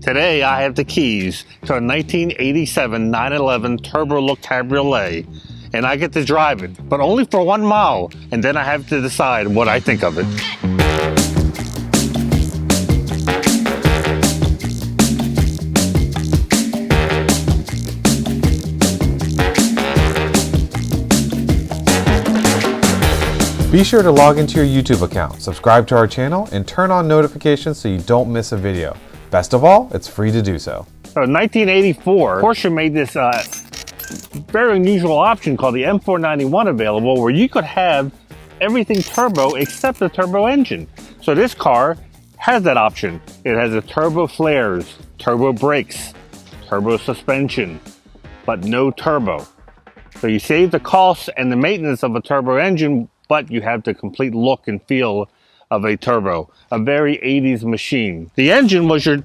Today I have the keys to a 1987 911 Turbo Look Cabriolet, and I get to drive it, but only for 1 mile, and then I have to decide what I think of it. Be sure to log into your YouTube account, subscribe to our channel, and turn on notifications so you don't miss a video. Best of all, it's free to do so. So in 1984, Porsche made this very unusual option called the M491 available, where you could have everything turbo except the turbo engine. So this car has that option. It has a turbo flares, turbo brakes, turbo suspension, but no turbo. So you save the cost and the maintenance of a turbo engine, but you have the complete look and feel of a turbo, a very 80s machine. The engine was your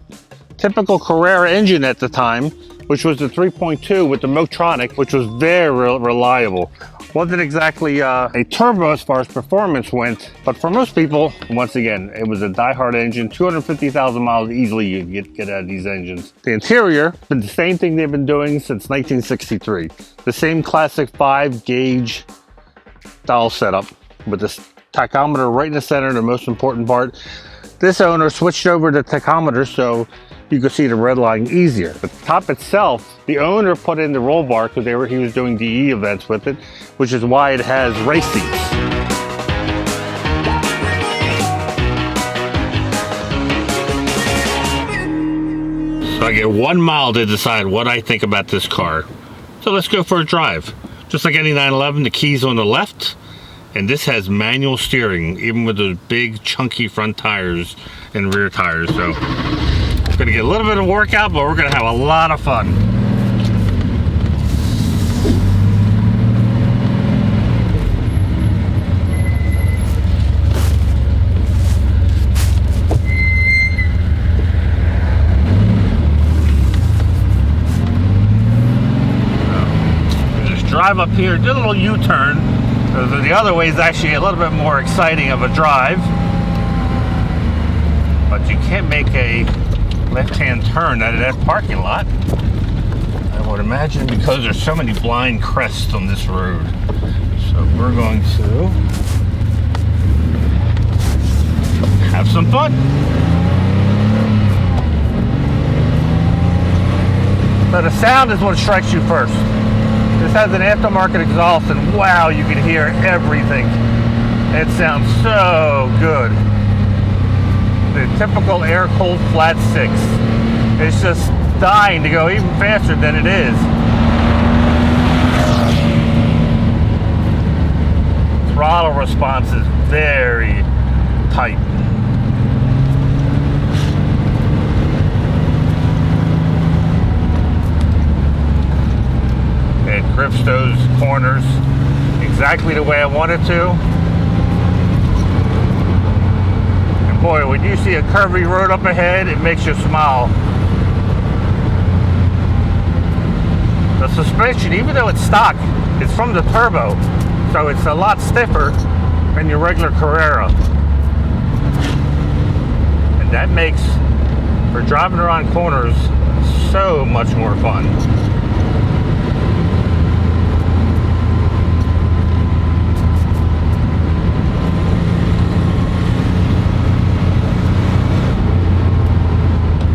typical Carrera engine at the time, which was the 3.2 with the Motronic, which was very reliable. Wasn't exactly a turbo as far as performance went, but for most people, once again, it was a die-hard engine. 250,000 miles easily you get out of these engines. The interior, been the same thing they've been doing since 1963. The same classic 5-gauge dial setup with this tachometer right in the center, the most important part. This owner switched over the tachometer so you could see the red line easier. The top itself, the owner put in the roll bar because he was doing DE events with it, which is why it has race seats. So I get 1 mile to decide what I think about this car. So let's go for a drive. Just like any 911, the keys on the left, and this has manual steering, even with those big chunky front tires and rear tires. So it's gonna get a little bit of workout, but we're gonna have a lot of fun. So, just drive up here, do a little U-turn. The other way is actually a little bit more exciting of a drive, but you can't make a left-hand turn out of that parking lot, I would imagine, because there's so many blind crests on this road. So we're going to have some fun. So the sound is what strikes you first. This has an aftermarket exhaust, and wow, you can hear everything. It sounds so good. The typical air-cooled flat six. It's just dying to go even faster than it is. Throttle response is very tight. It grips those corners exactly the way I want it to. And boy, when you see a curvy road up ahead, it makes you smile. The suspension, even though it's stock, it's from the turbo, so it's a lot stiffer than your regular Carrera. And that makes, for driving around corners, so much more fun.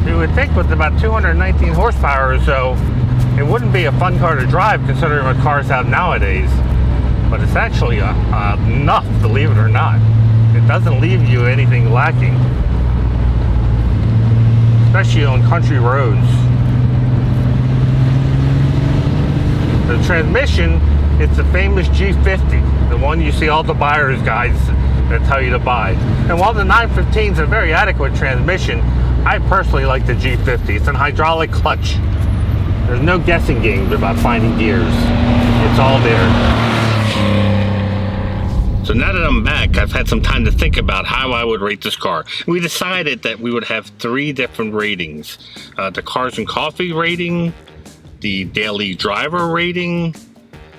You would think with about 219 horsepower or so, it wouldn't be a fun car to drive considering what cars have nowadays. But it's actually enough, believe it or not. It doesn't leave you anything lacking, especially on country roads. The transmission, it's the famous G50, the one you see all the buyer's guides that tell you to buy. And while the 915 is a very adequate transmission, I personally like the G50. It's an hydraulic clutch. There's no guessing games about finding gears. It's all there. So now that I'm back, I've had some time to think about how I would rate this car. We decided that we would have 3 different ratings. The Cars and Coffee rating, the Daily Driver rating,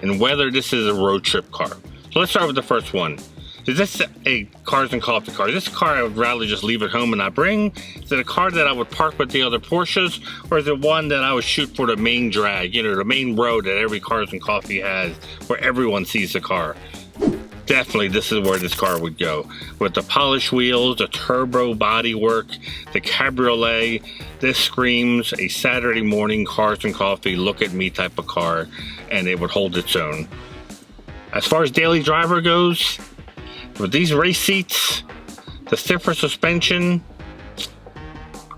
and whether this is a road trip car. So let's start with the first one. Is this a cars and coffee car? Is this a car I would rather just leave at home and not bring? Is it a car that I would park with the other Porsches? Or is it one that I would shoot for the main drag, you know, the main road that every cars and coffee has, where everyone sees the car? Definitely, this is where this car would go. With the polished wheels, the turbo bodywork, the cabriolet, this screams a Saturday morning cars and coffee, look at me type of car, and it would hold its own. As far as daily driver goes, with these race seats, the stiffer suspension,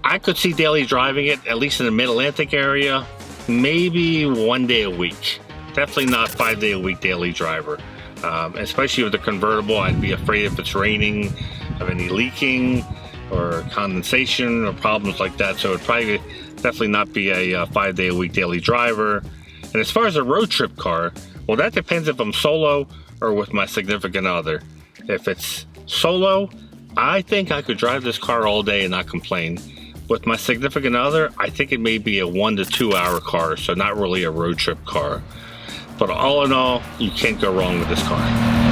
I could see daily driving it, at least in the mid-Atlantic area, maybe 1 day a week. Definitely not 5 day a week daily driver. Especially with the convertible, I'd be afraid if it's raining of any leaking or condensation or problems like that. So it'd probably definitely not be a 5 day a week daily driver. And as far as a road trip car, well, that depends if I'm solo or with my significant other. If it's solo, I think I could drive this car all day and not complain. With my significant other, I think it may be a 1 to 2 hour car, so not really a road trip car. But all in all, you can't go wrong with this car.